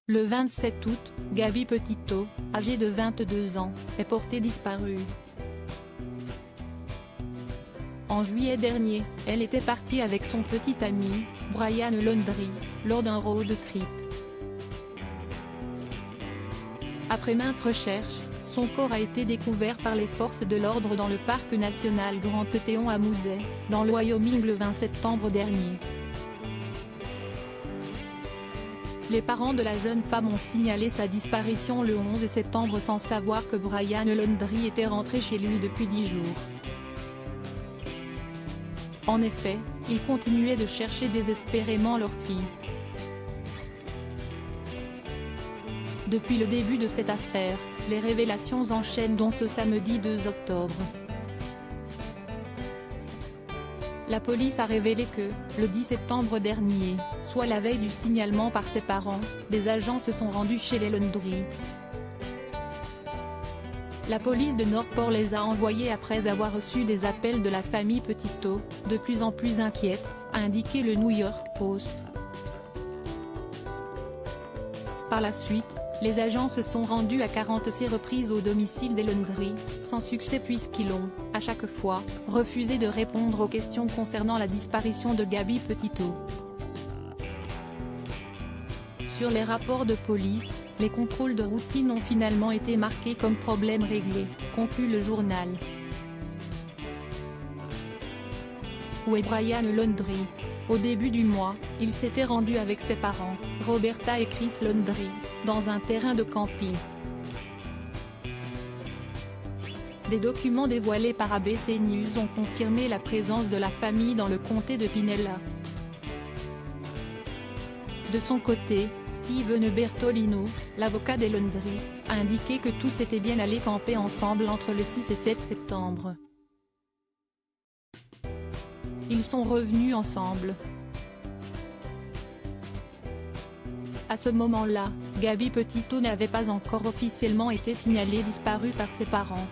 Le 27 août, Gabi Petito, âgée de 22 ans, est portée disparue. En juillet dernier, elle était partie avec son petit ami, Brian Laundrie, lors d'un road trip. Après maintes recherches, son corps a été découvert par les forces de l'ordre dans le parc national Grand Teton à Mouzet, dans le Wyoming le 20 septembre dernier. Les parents de la jeune femme ont signalé sa disparition le 11 septembre sans savoir que Brian Laundrie était rentré chez lui depuis 10 jours. En effet, ils continuaient de chercher désespérément leur fille. Depuis le début de cette affaire, les révélations enchaînent dont ce samedi 2 octobre. La police a révélé que, le 10 septembre dernier, soit la veille du signalement par ses parents, des agents se sont rendus chez les Laundrie. La police de Northport les a envoyés après avoir reçu des appels de la famille Petito, de plus en plus inquiète, a indiqué le New York Post. Par la suite, les agents se sont rendus à 46 reprises au domicile des Laundrie, sans succès puisqu'ils ont, à chaque fois, refusé de répondre aux questions concernant la disparition de Gabi Petito. Sur les rapports de police, les contrôles de routine ont finalement été marqués comme problème réglé, conclut le journal. Où est Brian Laundrie? Au début du mois, il s'était rendu avec ses parents, Roberta et Chris Laundrie, dans un terrain de camping. Des documents dévoilés par ABC News ont confirmé la présence de la famille dans le comté de Pinella. De son côté, Steven Bertolino, l'avocat des Laundrie, a indiqué que tous étaient bien allés camper ensemble entre le 6 et 7 septembre. Ils sont revenus ensemble. À ce moment-là, Gabi Petito n'avait pas encore officiellement été signalée disparue par ses parents.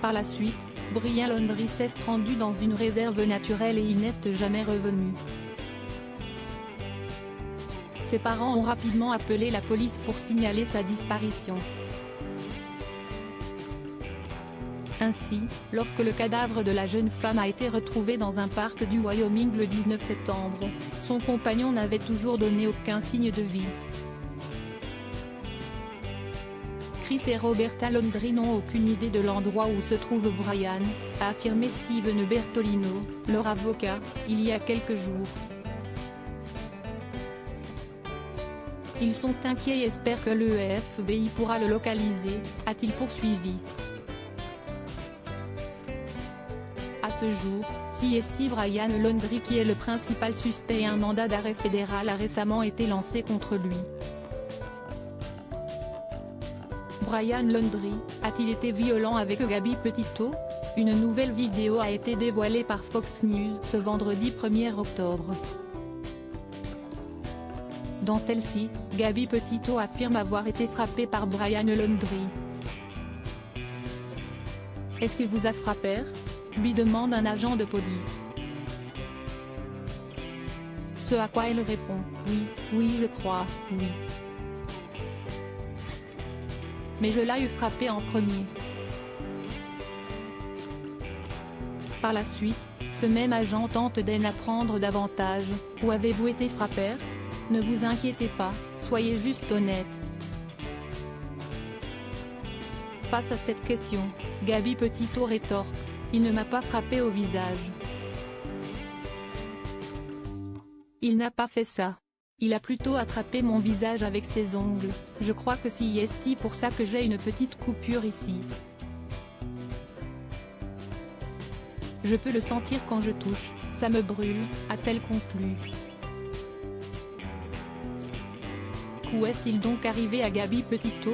Par la suite, Brian Laundrie s'est rendu dans une réserve naturelle et il n'est jamais revenu. Ses parents ont rapidement appelé la police pour signaler sa disparition. Ainsi, lorsque le cadavre de la jeune femme a été retrouvé dans un parc du Wyoming le 19 septembre, son compagnon n'avait toujours donné aucun signe de vie. Chris et Roberta Laundrie n'ont aucune idée de l'endroit où se trouve Brian, a affirmé Steven Bertolino, leur avocat, il y a quelques jours. Ils sont inquiets et espèrent que le FBI pourra le localiser, a-t-il poursuivi. À ce jour, CST Brian Laundrie qui est le principal suspect et un mandat d'arrêt fédéral a récemment été lancé contre lui. Brian Laundrie, a-t-il été violent avec Gabi Petito? Une nouvelle vidéo a été dévoilée par Fox News ce vendredi 1er octobre. Dans celle-ci, Gabi Petito affirme avoir été frappée par Brian Laundrie. « Est-ce qu'il vous a frappé ?» lui demande un agent de police. Ce à quoi elle répond « Oui, oui je crois, oui. Mais je l'ai frappé en premier. » Par la suite, ce même agent tente d'en apprendre davantage. « Où avez-vous été frappé? Ne vous inquiétez pas, soyez juste honnête. » Face à cette question, Gabi Petito rétorque. Il ne m'a pas frappé au visage. Il n'a pas fait ça. Il a plutôt attrapé mon visage avec ses ongles, je crois que c'est pour ça que j'ai une petite coupure ici. Je peux le sentir quand je touche, ça me brûle, a-t-elle conclu. Où est-il donc arrivé à Gabi Petito?